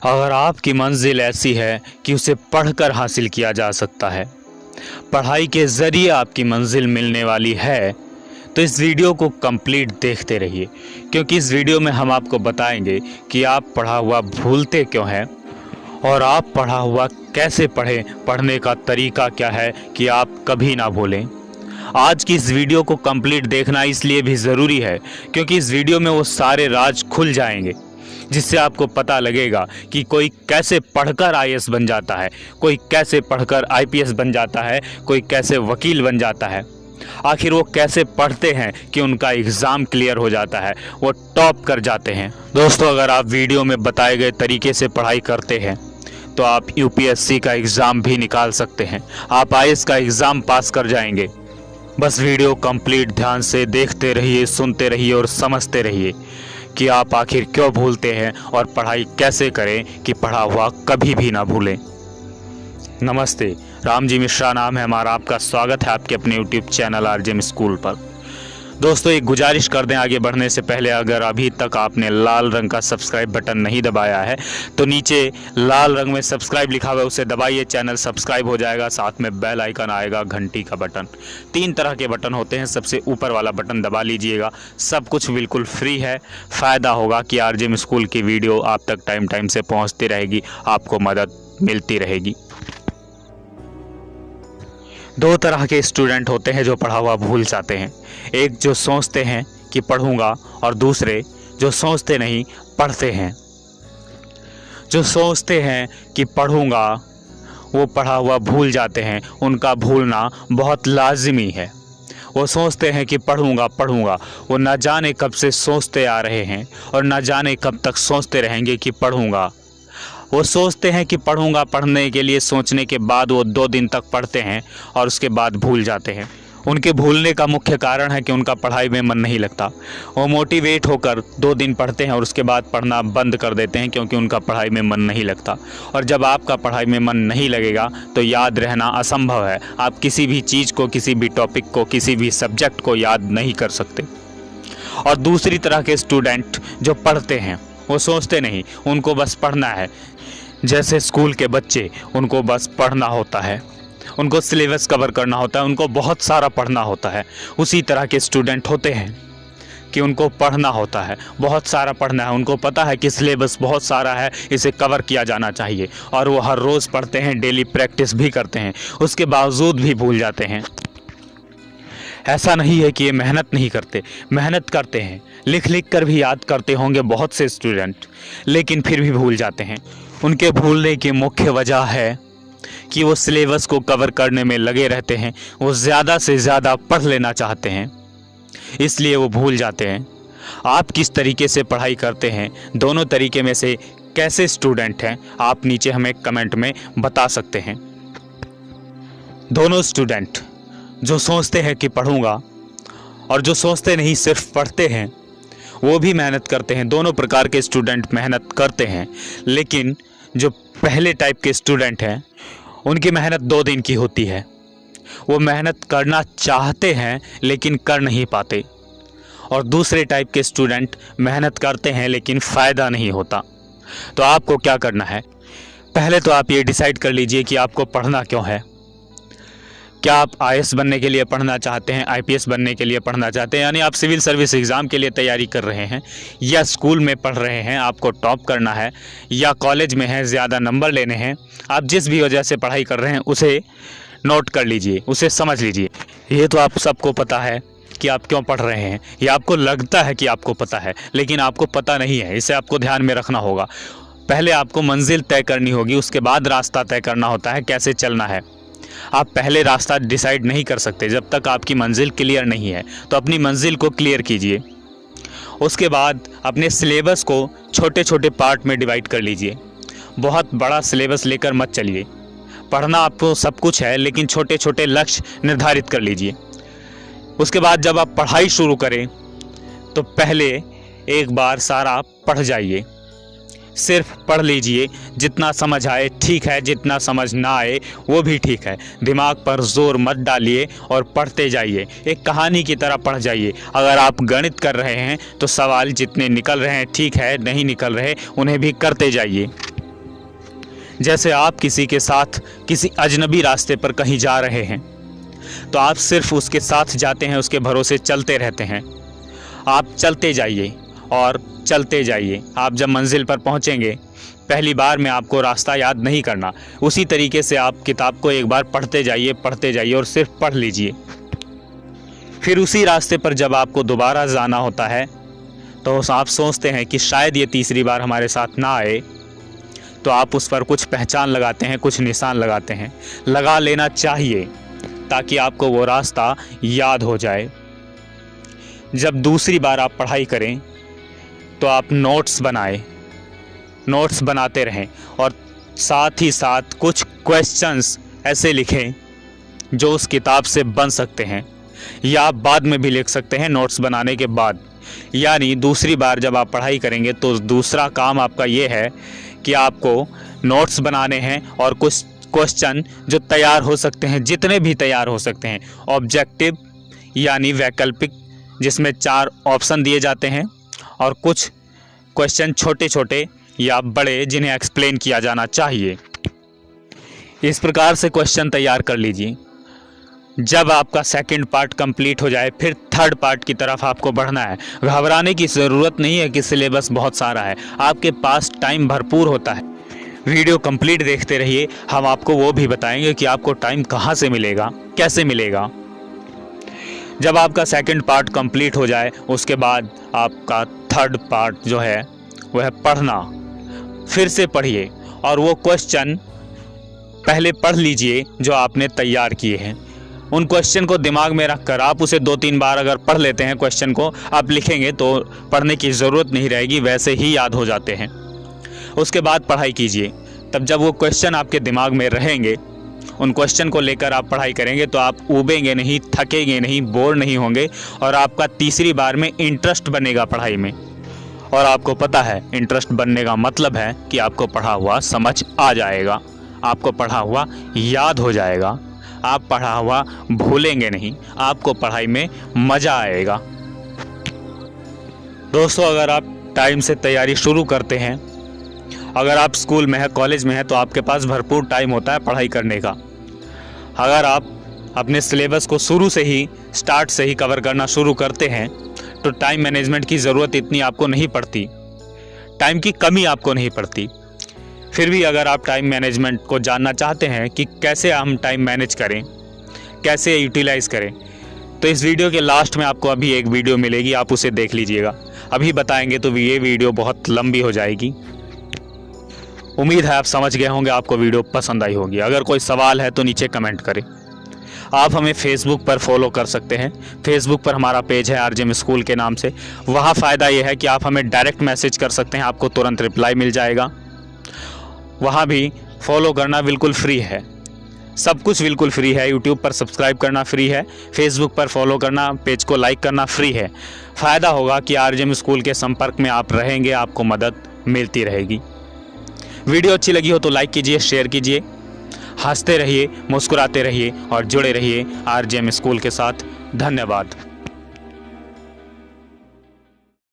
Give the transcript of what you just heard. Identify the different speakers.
Speaker 1: अगर आपकी मंजिल ऐसी है कि उसे पढ़कर हासिल किया जा सकता है, पढ़ाई के ज़रिए आपकी मंजिल मिलने वाली है, तो इस वीडियो को कंप्लीट देखते रहिए, क्योंकि इस वीडियो में हम आपको बताएंगे कि आप पढ़ा हुआ भूलते क्यों हैं और आप पढ़ा हुआ कैसे पढ़ें, पढ़ने का तरीका क्या है कि आप कभी ना भूलें। आज की इस वीडियो को कंप्लीट देखना इसलिए भी ज़रूरी है क्योंकि इस वीडियो में वो सारे राज खुल जाएंगे, जिससे आपको पता लगेगा कि कोई कैसे पढ़कर आईएएस बन जाता है, कोई कैसे पढ़कर आईपीएस बन जाता है, कोई कैसे वकील बन जाता है। आखिर वो कैसे पढ़ते हैं कि उनका एग्ज़ाम क्लियर हो जाता है, वो टॉप कर जाते हैं। दोस्तों, अगर आप वीडियो में बताए गए तरीके से पढ़ाई करते हैं तो आप यूपीएससी का एग्ज़ाम भी निकाल सकते हैं, आप आईएएस का एग्ज़ाम पास कर जाएंगे। बस वीडियो कंप्लीट ध्यान से देखते रहिए, सुनते रहिए और समझते रहिए कि आप आखिर क्यों भूलते हैं और पढ़ाई कैसे करें कि पढ़ा हुआ कभी भी ना भूलें। नमस्ते, रामजी मिश्रा नाम है हमारा। आपका स्वागत है आपके अपने यूट्यूब चैनल आरजेएम स्कूल पर। दोस्तों, एक गुजारिश कर दें आगे बढ़ने से पहले, अगर अभी तक आपने लाल रंग का सब्सक्राइब बटन नहीं दबाया है तो नीचे लाल रंग में सब्सक्राइब लिखा हुआ है, उसे दबाइए, चैनल सब्सक्राइब हो जाएगा। साथ में बेल आइकन आएगा, घंटी का बटन। 3 तरह के बटन होते हैं, सबसे ऊपर वाला बटन दबा लीजिएगा। सब कुछ बिल्कुल फ्री है। फ़ायदा होगा कि आरजेएम स्कूल की वीडियो आप तक टाइम से पहुँचती रहेगी, आपको मदद मिलती रहेगी। 2 तरह के स्टूडेंट होते हैं जो पढ़ा हुआ भूल जाते हैं। एक जो सोचते हैं कि पढ़ूंगा और दूसरे जो सोचते नहीं, पढ़ते हैं। जो सोचते हैं कि पढ़ूंगा वो पढ़ा हुआ भूल जाते हैं। उनका भूलना बहुत लाजिमी है। वो सोचते हैं कि पढ़ूंगा, वो न जाने कब से सोचते आ रहे हैं और न जाने कब तक सोचते रहेंगे कि पढ़ूंगा। वो सोचते हैं कि पढ़ूंगा, पढ़ने के लिए सोचने के बाद वो 2 दिन तक पढ़ते हैं और उसके बाद भूल जाते हैं। उनके भूलने का मुख्य कारण है कि उनका पढ़ाई में मन नहीं लगता। वो मोटिवेट होकर 2 दिन पढ़ते हैं और उसके बाद पढ़ना बंद कर देते हैं, क्योंकि उनका पढ़ाई में मन नहीं लगता। और जब आपका पढ़ाई में मन नहीं लगेगा तो याद रहना असंभव है। आप किसी भी चीज़ को, किसी भी टॉपिक को, किसी भी सब्जेक्ट को याद नहीं कर सकते। और दूसरी तरह के स्टूडेंट जो पढ़ते हैं, वो सोचते नहीं, उनको बस पढ़ना है। जैसे स्कूल के बच्चे, उनको बस पढ़ना होता है, उनको सिलेबस कवर करना होता है, उनको बहुत सारा पढ़ना होता है। उसी तरह के स्टूडेंट होते हैं कि उनको पढ़ना होता है, बहुत सारा पढ़ना है। उनको पता है कि सिलेबस बहुत सारा है, इसे कवर किया जाना चाहिए, और वो हर रोज़ पढ़ते हैं, डेली प्रैक्टिस भी करते हैं, उसके बावजूद भी भूल जाते हैं। ऐसा नहीं है कि ये मेहनत नहीं करते, मेहनत करते हैं, लिख कर भी याद करते होंगे बहुत से स्टूडेंट, लेकिन फिर भी भूल जाते हैं। उनके भूलने की मुख्य वजह है कि वो सिलेबस को कवर करने में लगे रहते हैं, वो ज़्यादा से ज़्यादा पढ़ लेना चाहते हैं, इसलिए वो भूल जाते हैं। आप किस तरीके से पढ़ाई करते हैं, दोनों तरीके में से कैसे स्टूडेंट हैं, आप नीचे हमें कमेंट में बता सकते हैं। दोनों स्टूडेंट जो सोचते हैं कि पढ़ूंगा और जो सोचते नहीं, सिर्फ पढ़ते हैं, वो भी मेहनत करते हैं। दोनों प्रकार के स्टूडेंट मेहनत करते हैं, लेकिन जो पहले टाइप के स्टूडेंट हैं उनकी मेहनत 2 दिन की होती है। वो मेहनत करना चाहते हैं लेकिन कर नहीं पाते। और दूसरे टाइप के स्टूडेंट मेहनत करते हैं लेकिन फ़ायदा नहीं होता। तो आपको क्या करना है, पहले तो आप ये डिसाइड कर लीजिए कि आपको पढ़ना क्यों है। क्या आप आईएएस बनने के लिए पढ़ना चाहते हैं, आईपीएस बनने के लिए पढ़ना चाहते हैं, यानी आप सिविल सर्विस एग्ज़ाम के लिए तैयारी कर रहे हैं, या स्कूल में पढ़ रहे हैं, आपको टॉप करना है, या कॉलेज में है, ज़्यादा नंबर लेने हैं। आप जिस भी वजह से पढ़ाई कर रहे हैं उसे नोट कर लीजिए, उसे समझ लीजिए। ये तो आप सबको पता है कि आप क्यों पढ़ रहे हैं, या आपको लगता है कि आपको पता है, लेकिन आपको पता नहीं है। इसे आपको ध्यान में रखना होगा। पहले आपको मंजिल तय करनी होगी, उसके बाद रास्ता तय करना होता है कैसे चलना है। आप पहले रास्ता डिसाइड नहीं कर सकते जब तक आपकी मंजिल क्लियर नहीं है। तो अपनी मंजिल को क्लियर कीजिए। उसके बाद अपने सिलेबस को छोटे छोटे पार्ट में डिवाइड कर लीजिए। बहुत बड़ा सिलेबस लेकर मत चलिए। पढ़ना आपको सब कुछ है, लेकिन छोटे छोटे लक्ष्य निर्धारित कर लीजिए। उसके बाद जब आप पढ़ाई शुरू करें तो पहले एक बार सारा पढ़ जाइए। सिर्फ पढ़ लीजिए, जितना समझ आए ठीक है, जितना समझ ना आए वो भी ठीक है। दिमाग पर जोर मत डालिए और पढ़ते जाइए, एक कहानी की तरह पढ़ जाइए। अगर आप गणित कर रहे हैं तो सवाल जितने निकल रहे हैं ठीक है, नहीं निकल रहे उन्हें भी करते जाइए। जैसे आप किसी के साथ किसी अजनबी रास्ते पर कहीं जा रहे हैं तो आप सिर्फ उसके साथ जाते हैं, उसके भरोसे चलते रहते हैं। आप चलते जाइए और चलते जाइए। आप जब मंजिल पर पहुंचेंगे, पहली बार में आपको रास्ता याद नहीं करना। उसी तरीके से आप किताब को एक बार पढ़ते जाइए और सिर्फ पढ़ लीजिए। फिर उसी रास्ते पर जब आपको दोबारा जाना होता है तो आप सोचते हैं कि शायद ये तीसरी बार हमारे साथ ना आए, तो आप उस पर कुछ पहचान लगाते हैं, कुछ निशान लगाते हैं। लगा लेना चाहिए ताकि आपको वो रास्ता याद हो जाए। जब दूसरी बार आप पढ़ाई करें तो आप नोट्स बनाते रहें और साथ ही साथ कुछ क्वेश्चंस ऐसे लिखें जो उस किताब से बन सकते हैं, या आप बाद में भी लिख सकते हैं नोट्स बनाने के बाद। यानी दूसरी बार जब आप पढ़ाई करेंगे तो दूसरा काम आपका ये है कि आपको नोट्स बनाने हैं और कुछ क्वेश्चन जो तैयार हो सकते हैं, जितने भी तैयार हो सकते हैं, ऑब्जेक्टिव यानी वैकल्पिक जिसमें 4 ऑप्शन दिए जाते हैं, और कुछ क्वेश्चन छोटे छोटे या बड़े जिन्हें एक्सप्लेन किया जाना चाहिए। इस प्रकार से क्वेश्चन तैयार कर लीजिए। जब आपका सेकंड पार्ट कंप्लीट हो जाए फिर थर्ड पार्ट की तरफ आपको बढ़ना है। घबराने की ज़रूरत नहीं है कि सिलेबस बहुत सारा है, आपके पास टाइम भरपूर होता है। वीडियो कंप्लीट देखते रहिए, हम आपको वो भी बताएंगे कि आपको टाइम कहाँ से मिलेगा, कैसे मिलेगा। जब आपका सेकंड पार्ट कंप्लीट हो जाए उसके बाद आपका थर्ड पार्ट जो है वह है पढ़ना। फिर से पढ़िए और वो क्वेश्चन पहले पढ़ लीजिए जो आपने तैयार किए हैं। उन क्वेश्चन को दिमाग में रखकर आप उसे 2-3 बार अगर पढ़ लेते हैं, क्वेश्चन को आप लिखेंगे तो पढ़ने की ज़रूरत नहीं रहेगी, वैसे ही याद हो जाते हैं। उसके बाद पढ़ाई कीजिए। तब जब वो क्वेश्चन आपके दिमाग में रहेंगे, उन क्वेश्चन को लेकर आप पढ़ाई करेंगे तो आप ऊबेंगे नहीं, थकेंगे नहीं, बोर नहीं होंगे और आपका तीसरी बार में इंटरेस्ट बनेगा पढ़ाई में। और आपको पता है इंटरेस्ट बनने का मतलब है कि आपको पढ़ा हुआ समझ आ जाएगा, आपको पढ़ा हुआ याद हो जाएगा, आप पढ़ा हुआ भूलेंगे नहीं, आपको पढ़ाई में मज़ा आएगा। दोस्तों, अगर आप टाइम से तैयारी शुरू करते हैं, अगर आप स्कूल में है, कॉलेज में है, तो आपके पास भरपूर टाइम होता है पढ़ाई करने का। अगर आप अपने सिलेबस को शुरू से ही, स्टार्ट से ही कवर करना शुरू करते हैं तो टाइम मैनेजमेंट की ज़रूरत इतनी आपको नहीं पड़ती, टाइम की कमी आपको नहीं पड़ती। फिर भी अगर आप टाइम मैनेजमेंट को जानना चाहते हैं कि कैसे हम टाइम मैनेज करें, कैसे यूटिलाइज़ करें, तो इस वीडियो के लास्ट में आपको अभी एक वीडियो मिलेगी, आप उसे देख लीजिएगा। अभी बताएंगे तो ये वीडियो बहुत लंबी हो जाएगी। उम्मीद है आप समझ गए होंगे, आपको वीडियो पसंद आई होगी। अगर कोई सवाल है तो नीचे कमेंट करें। आप हमें फेसबुक पर फॉलो कर सकते हैं। फेसबुक पर हमारा पेज है आरजेएम स्कूल के नाम से। वहाँ फ़ायदा ये है कि आप हमें डायरेक्ट मैसेज कर सकते हैं, आपको तुरंत रिप्लाई मिल जाएगा। वहाँ भी फॉलो करना बिल्कुल फ्री है, सब कुछ बिल्कुल फ्री है। यूट्यूब पर सब्सक्राइब करना फ्री है, फेसबुक पर फॉलो करना, पेज को लाइक करना फ्री है। फ़ायदा होगा कि आरजेएम स्कूल के संपर्क में आप रहेंगे, आपको मदद मिलती रहेगी। वीडियो अच्छी लगी हो तो लाइक कीजिए, शेयर कीजिए। हंसते रहिए, मुस्कुराते रहिए और जुड़े रहिए आरजेएम स्कूल के साथ। धन्यवाद।